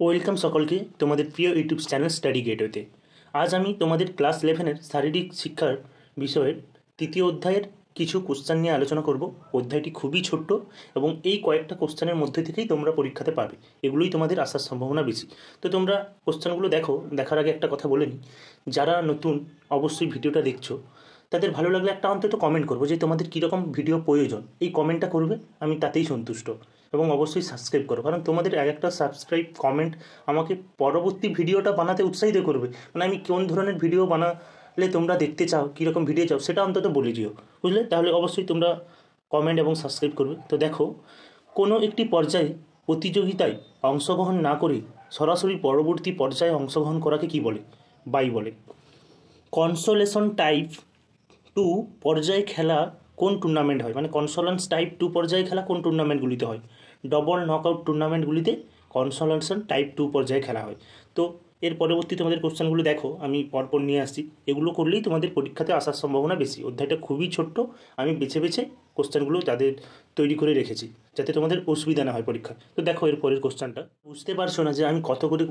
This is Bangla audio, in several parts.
ওয়েলকাম সকলকে তোমাদের প্রিয় ইউটিউব চ্যানেল স্টাডি গেটওয়েতে। আজ আমি তোমাদের ক্লাস 11-এর শারীরিক শিক্ষার বিষয়ের তৃতীয় অধ্যায়ের কিছু কোশ্চেন নিয়ে আলোচনা করব। অধ্যায়টি খুবই ছোট্ট এবং এই কয়েকটা কোশ্চেনের মধ্যে থেকেই তোমরা পরীক্ষাতে পাবে, এগুলোই তোমাদের আসার সম্ভাবনা বেশি। তো তোমরা কোশ্চেনগুলো দেখো, দেখার আগে একটা কথা বলে নিই, যারা নতুন অবশ্যই ভিডিওটা দেখছো তাদের ভালো লাগলে একটা অন্তত কমেন্ট করবো যে তোমাদের কীরকম ভিডিও প্রয়োজন, এই কমেন্টটা করবে, আমি তাতেই সন্তুষ্ট। এবং অবশ্যই সাবস্ক্রাইব করো, কারণ তোমাদের এক একটা সাবস্ক্রাইব কমেন্ট আমাকে পরবর্তী ভিডিওটা বানাতে উৎসাহিত করবে। মানে আমি কোন ধরনের ভিডিও বানালে তোমরা দেখতে চাও, কীরকম ভিডিও চাও সেটা অন্তত বলে দিও, বুঝলে? তাহলে অবশ্যই তোমরা কমেন্ট এবং সাবস্ক্রাইব করবে। তো দেখো, কোনো একটি পর্যায়ে প্রতিযোগিতায় অংশগ্রহণ না করে সরাসরি পরবর্তী পর্যায়ে অংশগ্রহণ করাকে কি বলে? বাই বলে। কনসোলেশন টাইপ 2 পর্যায়ে খেলা কোন টুর্নামেন্ট হয়? মানে কনসোলেশন টাইপ 2 পর্যায়ে খেলা কোন টুর্নামেন্টগুলিতে হয়? ডবল নকআউট টুর্নামেন্টগুলিতে কনসোলেশন টাইপ 2 পর্যায়ে খেলা হয়। তো এর পরবর্তী তোমাদের কোশ্চেনগুলো দেখো, আমি পরপর নিয়ে আসছি। এগুলো করলেই তোমাদের পরীক্ষাতে আসার সম্ভাবনা বেশি। অধ্যায়টা খুবই ছোট্ট, আমি বেছে বেছে কোশ্চেনগুলো তাদের তৈরি করে রেখেছি যাতে তোমাদের অসুবিধা না হয় পরীক্ষায়। তো দেখো এর পরের কোশ্চেনটা। বুঝতে পারছো না যে আমি কত করে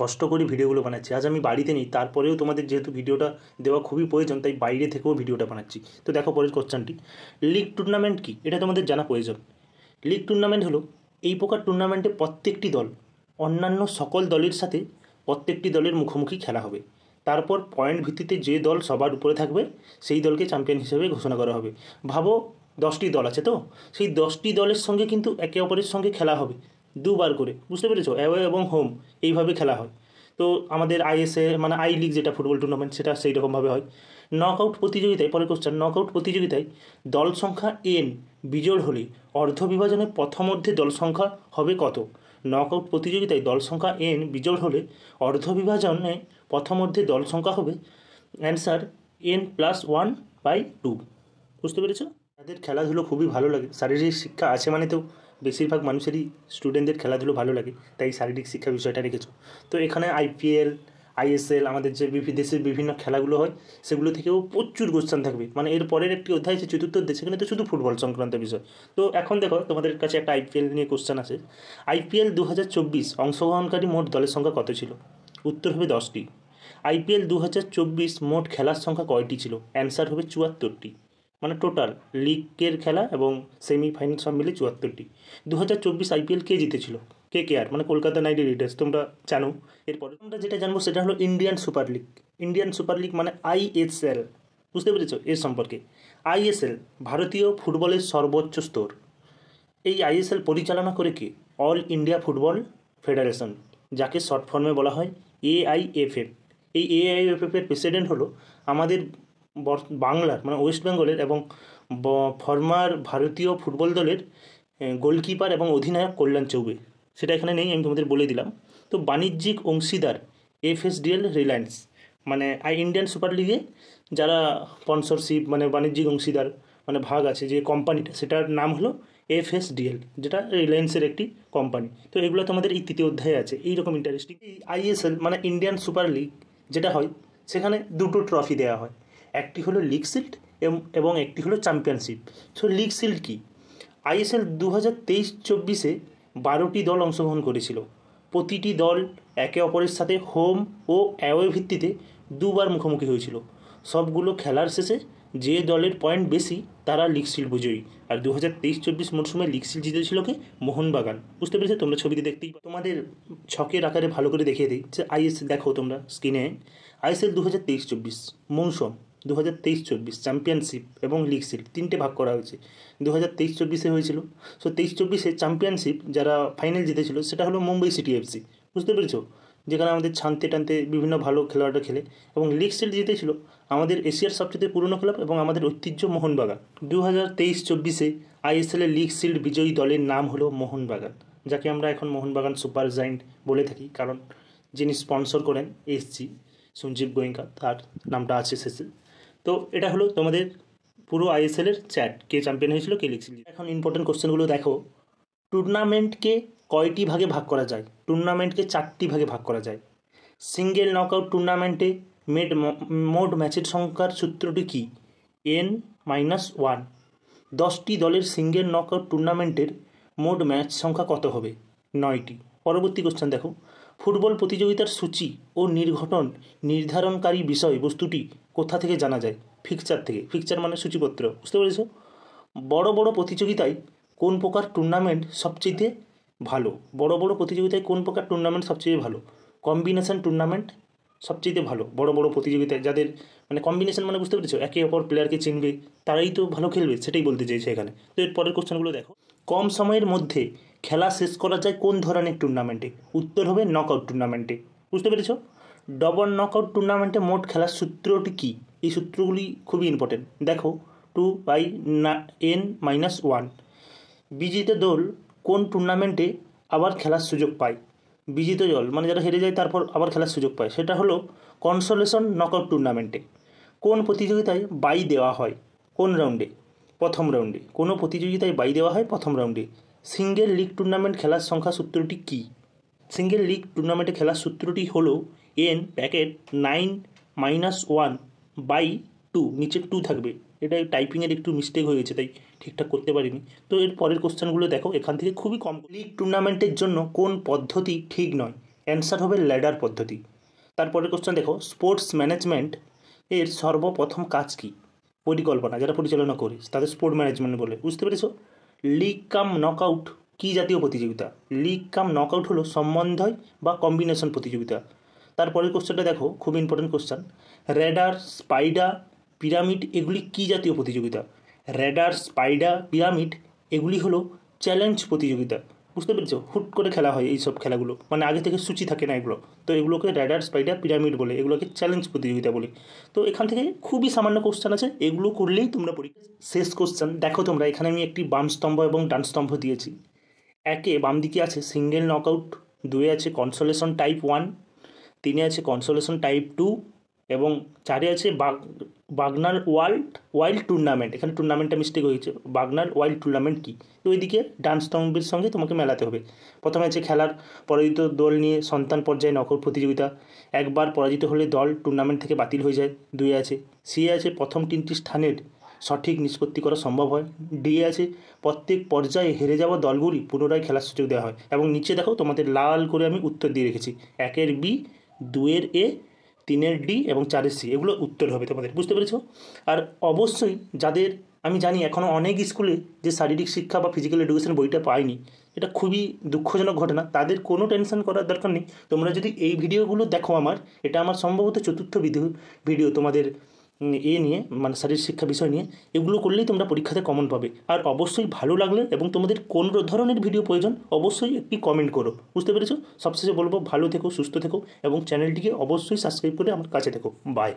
কষ্ট করে ভিডিওগুলো বানাচ্ছি? আজ আমি বাড়িতে নেই, তারপরেও তোমাদের যেহেতু ভিডিওটা দেওয়া খুবই প্রয়োজন, তাই বাইরে থেকেও ভিডিওটা বানাচ্ছি। তো দেখো পরের কোশ্চেনটি, লিগ টুর্নামেন্ট কি? এটা তোমাদের জানা প্রয়োজন। লিগ টুর্নামেন্ট হলো এই প্রকার টুর্নামেন্টে প্রত্যেকটি দল অন্যান্য সকল দলের সাথে প্রত্যেকটি দলের মুখোমুখি খেলা হবে। তারপর পয়েন্ট ভিত্তিতে যে দল সবার উপরে থাকবে সেই দলকে চ্যাম্পিয়ন হিসেবে ঘোষণা করা হবে। ভাবো 10টি দল আছে, তো সেই 10টি দলের সঙ্গে কিন্তু একে অপরের সঙ্গে খেলা হবে দুবার করে, বুঝতে পেরেছো? অ্যাওয়ে এবং হোম এইভাবে খেলা হয়। তো আমাদের আইএসএ মানে আই লিগ যেটা ফুটবল টুর্নামেন্ট, সেটা সেই রকমভাবে হয়। নকআউট প্রতিযোগিতায়, পরের কোশ্চেন, নকআউট প্রতিযোগিতায় দল সংখ্যা এন বিজোড় হলে অর্ধ বিভাজনে প্রথমার্ধে দল সংখ্যা হবে কত? নকআউট প্রতিযোগিতায় দল সংখ্যা এন বিজোড় হলে অর্ধ বিভাজনে প্রথমার্ধে দল সংখ্যা হবে অ্যান্সার n+1/2। বুঝতে পেরেছো? তাদের খেলাধুলো খুবই ভালো লাগে, শারীরিক শিক্ষা আছে মানে তো বেশিরভাগ মানুষেরই, স্টুডেন্টদের খেলাধুলো ভালো লাগে, তাই শারীরিক শিক্ষা বিষয়টা রেখেছো। তো এখানে আইপিএল, আইএসএল, আমাদের যে দেশের বিভিন্ন খেলাগুলো হয় সেগুলো থেকেও প্রচুর কোশ্চেন থাকবে। মানে এর পরের একটি অধ্যায় আছে চতুর্থ অধ্যায়, সেখানে তো শুধু ফুটবল সংক্রান্ত বিষয়। তো এখন দেখো তোমাদের কাছে একটা আইপিএল নিয়ে কোশ্চেন আছে। আইপিএল 2024 অংশগ্রহণকারী মোট দলের সংখ্যা কত ছিল? উত্তর হবে 10টি। আইপিএল 2024 মোট খেলার সংখ্যা কয়টি ছিল? অ্যান্সার হবে 74টি। মানে টোটাল লিগের খেলা এবং সেমিফাইনাল সব মিলে 74টি। 2024 আইপিএল কে জিতেছিল? KKR মানে কলকাতা নাইট রাইডার্স, তোমরা জানো। এরপরে আমরা যেটা জানবো সেটা হলো Indian super league. Indian super league মানে ISL, বুঝতে পেরেছো এর সম্পর্কে? ISL ভারতীয় ফুটবলের সর্বোচ্চ স্তর। এই ISL পরিচালনা করে কে? অল ইন্ডিয়া ফুটবল ফেডারেশন, যাকে শর্ট ফর্মে বলা হয় AIFF। এই AIFF এর প্রেসিডেন্ট হলো আমাদের বাংলার মানে ওয়েস্ট বেঙ্গলের এবং ফর্মার ভারতীয় ফুটবল দলের গোলকিপার এবং অধিনায়ক কল্যাণ চৌবে। সেটা এখানে নেই, আমি তোমাদের বলে দিলাম। তো বাণিজ্যিক অংশীদার FSDL রিলায়েন্স, মানে ইন্ডিয়ান সুপার লিগে যারা স্পন্সরশিপ মানে বাণিজ্যিক অংশীদার মানে ভাগ আছে যে কোম্পানিটা, সেটার নাম হলো FSDL, যেটা রিলায়েন্সের একটি কোম্পানি। তো এগুলো তোমাদের এই তৃতীয় অধ্যায়ে আছে। এইরকম ইন্টারেস্টিং। এই ISL মানে ইন্ডিয়ান সুপার লিগ যেটা হয়, সেখানে দুটো ট্রফি দেওয়া হয়, একটি হলো লিগ শিল্ড এবং একটি হলো চ্যাম্পিয়নশিপ। সো লিগ শিল্ড কি? ISL 2023-24 12টি দল অংশগ্রহণ করেছিল। প্রতিটি দল একে অপরের সাথে হোম ও অ্যাওয়ে ভিত্তিতে দুবার মুখোমুখি হয়েছিল। সবগুলো খেলার শেষে যে দলের পয়েন্ট বেশি তারা লিগ শিল্ড বিজয়ী। আর 2023-24 মরশুমে লিগ শিল্ড জিতেছিল কে? মোহনবাগান। বুঝতে পেরেছো? তোমরা ছবিতে দেখতেই, তোমাদের ছকের আকারে ভালো করে দেখিয়ে দিই যে ISL দেখো তোমরা স্ক্রিনে। ISL 2023-24 মৌসুম, 2023-24 চ্যাম্পিয়নশিপ এবং লিগ শিল্ড তিনটে ভাগ করা হয়েছে। 2023-24 হয়েছিল। সো 23-24 চ্যাম্পিয়নশিপ যারা ফাইনাল জিতেছিল সেটা হলো মুম্বাই সিটি FC, বুঝতে পেরেছো? যেখানে আমাদের ছানতে টানতে বিভিন্ন ভালো খেলোয়াড়রা খেলে। এবং লিগ শিল্ড জিতেছিল আমাদের এশিয়ার সবচেয়ে পুরনো ক্লাব এবং আমাদের ঐতিহ্য মোহনবাগান। 2023-24 ISL লিগ শিল্ড বিজয়ী দলের নাম হলো মোহনবাগান, যাকে আমরা এখন মোহনবাগান সুপার জায়েন্ট বলে থাকি, কারণ যিনি স্পন্সর করেন SG সঞ্জীব গোয়েঙ্কা, তার নামটা আছে শেষে। তো এটা হলো তোমাদের পুরো ISL এর চ্যাট, কে চ্যাম্পিয়ন হয়েছিল, কে লিগ শিল্ড। এখন ইম্পর্টেন্ট কোশ্চেনগুলো দেখো। টুর্নামেন্টকে কয়টি ভাগে ভাগ করা যায়? টুর্নামেন্টকে 4টি ভাগে ভাগ করা যায়। সিঙ্গেল নকআউট টুর্নামেন্টে মোট ম্যাচের সংখ্যার সূত্রটি কি? n-1। 10টি দলের সিঙ্গেল নকআউট টুর্নামেন্টের মোট ম্যাচ সংখ্যা কত হবে? 9টি। পরবর্তী কোশ্চেন দেখো, ফুটবল প্রতিযোগিতার সূচি ও নির্ঘটন নির্ধারণকারী বিষয়বস্তুটি কোথা থেকে জানা যায়? ফিকচার থেকে। ফিকচার মানে সূচিপত্র, বুঝতে পেরেছো? বড় বড় প্রতিযোগিতায় কোন প্রকার টুর্নামেন্ট সবচেয়ে ভালো? বড় বড় প্রতিযোগিতায় কোন প্রকার টুর্নামেন্ট সবচেয়ে ভালো? কম্বিনেশন টুর্নামেন্ট সবচেয়ে ভালো। বড় বড় প্রতিযোগিতায় যাদের মানে কম্বিনেশন মানে বুঝতে পেরেছো, একে অপর প্লেয়ারকে চিনবে, তারাই তো ভালো খেলবে, সেটাই বলতে চাইছে এখানে। তো এর পরের কোশ্চেনগুলো দেখো, কম সময়ের মধ্যে খেলা শেষ করা যায় কোন ধরনের টুর্নামেন্টে? উত্তর হবে নকআউট টুর্নামেন্টে, বুঝতে পেরেছো? ডবল নকআউট টুর্নামেন্টে মোট খেলার সূত্রটি কী? এই সূত্রগুলি খুবই ইম্পর্টেন্ট। দেখো, 2/n-1। বিজিত দল কোন টুর্নামেন্টে আবার খেলার সুযোগ পায়? বিজিত দল মানে যারা হেরে যায় তারপর আবার খেলার সুযোগ পায়, সেটা হলো কনসোলেশন নকআউট টুর্নামেন্টে। কোন প্রতিযোগিতায় বাই দেওয়া হয়? কোন রাউন্ডে? প্রথম রাউন্ডে। কোনো প্রতিযোগিতায় বাই দেওয়া হয় প্রথম রাউন্ডে। সিঙ্গেল লিগ টুর্নামেন্ট খেলার সংখ্যা সূত্রটি কী? সিঙ্গেল লিগ টুর্নামেন্টে খেলার সূত্রটি হলো n-1/2, নিচে 2 থাকবে। এটা টাইপিংয়ের একটু মিস্টেক হয়ে গেছে, তাই ঠিকঠাক করতে পারিনি। তো এর পরের কোশ্চেনগুলো দেখো, এখান থেকে খুবই কম। লিগ টুর্নামেন্টের জন্য কোন পদ্ধতি ঠিক নয়? অ্যান্সার হবে ল্যাডার পদ্ধতি। তারপরের কোশ্চেন দেখো, স্পোর্টস ম্যানেজমেন্ট এর সর্বপ্রথম কাজ কী? পরিকল্পনা। যারা পরিচালনা করে তাদের স্পোর্ট ম্যানেজমেন্ট বলে, বুঝতে পেরেছো? লিগ কাম নকআউট কী জাতীয় প্রতিযোগিতা? লিগ কাম নকআউট হলো সমন্বয় বা কম্বিনেশন প্রতিযোগিতা। তারপরের কোশ্চেনটা দেখো, খুব important question, radar, spider, pyramid এগুলি কী জাতীয় প্রতিযোগিতা? র্যাডার, স্পাইডার, পিরামিড এগুলি হলো চ্যালেঞ্জ প্রতিযোগিতা, বুঝতে পেরেছো? হুট করে খেলা হয় এইসব খেলাগুলো, মানে আগে থেকে সূচি থাকে না এগুলো। তো এগুলোকে র্যাডার, স্পাইডার, পিরামিড বলে, এগুলোকে চ্যালেঞ্জ প্রতিযোগিতা বলে। তো এখান থেকে খুবই সামান্য কোশ্চেন আছে, এগুলো করলেই তোমরা পরীক্ষা। শেষ কোশ্চেন দেখো তোমরা, এখানে আমি একটি বাম স্তম্ভ এবং ডান স্তম্ভ দিয়েছি। একে বাম দিকে আছে সিঙ্গেল নকআউট, 2 আছে কনসোলেশন টাইপ 1, 3 আছে কনসোলেশন টাইপ 2 এবং 4 আছে বাগনার ওয়াইল্ড টুর্নামেন্ট। এখানে টুর্নামেন্টটা মিস্টেক হয়েছে। বাগনার ওয়াইল্ড টুর্নামেন্ট কী? তো ওইদিকে ডান স্তম্ভের সঙ্গে তোমাকে মেলাতে হবে। প্রথমে আছে খেলার পরাজিত দল নিয়ে সন্তান পর্যায়ে নকআউট প্রতিযোগিতা, একবার পরাজিত হলে দল টুর্নামেন্ট থেকে বাতিল হয়ে যায়। 2 আছে সি আছে প্রথম 3টি স্থানের সঠিক নিষ্পত্তি করা সম্ভব হয়। ডি আছে প্রত্যেক পর্যায়ে হেরে যাওয়া দলগুলি পুনরায় খেলার সুযোগ দেওয়া হয়। এবং নিচে দেখো তোমাদের লাল করে আমি উত্তর দিয়ে রেখেছি, 1-এর বি, 2-এর এ, 3-এর ডি এবং 4-এর সি, এগুলো উত্তর হবে তোমাদের, বুঝতে পেরেছো? আর অবশ্যই যাদের, আমি জানি এখনও অনেক স্কুলে যে শারীরিক শিক্ষা বা ফিজিক্যাল এডুকেশন বইটা পায়নি, এটা খুবই দুঃখজনক ঘটনা। তাদের কোনো টেনশন করার দরকার নেই। তোমরা যদি এই ভিডিওগুলো দেখো, এটা আমার সম্ভবত 4র্থ ভিডিও তোমাদের নিয়ে, মানে শারীরিক শিক্ষা বিষয় নিয়ে। এগুলো করলেই তোমরা পরীক্ষাতে কমন পাবে। আর অবশ্যই ভালো লাগলে এবং তোমাদের কোন ধরনের ভিডিও প্রয়োজন অবশ্যই একটি কমেন্ট করো, বুঝতে পেরেছো? সবশেষে বলবো, ভালো থেকো, সুস্থ থেকো এবং চ্যানেলটিকে অবশ্যই সাবস্ক্রাইব করে আমার কাছে থেকো। বাই।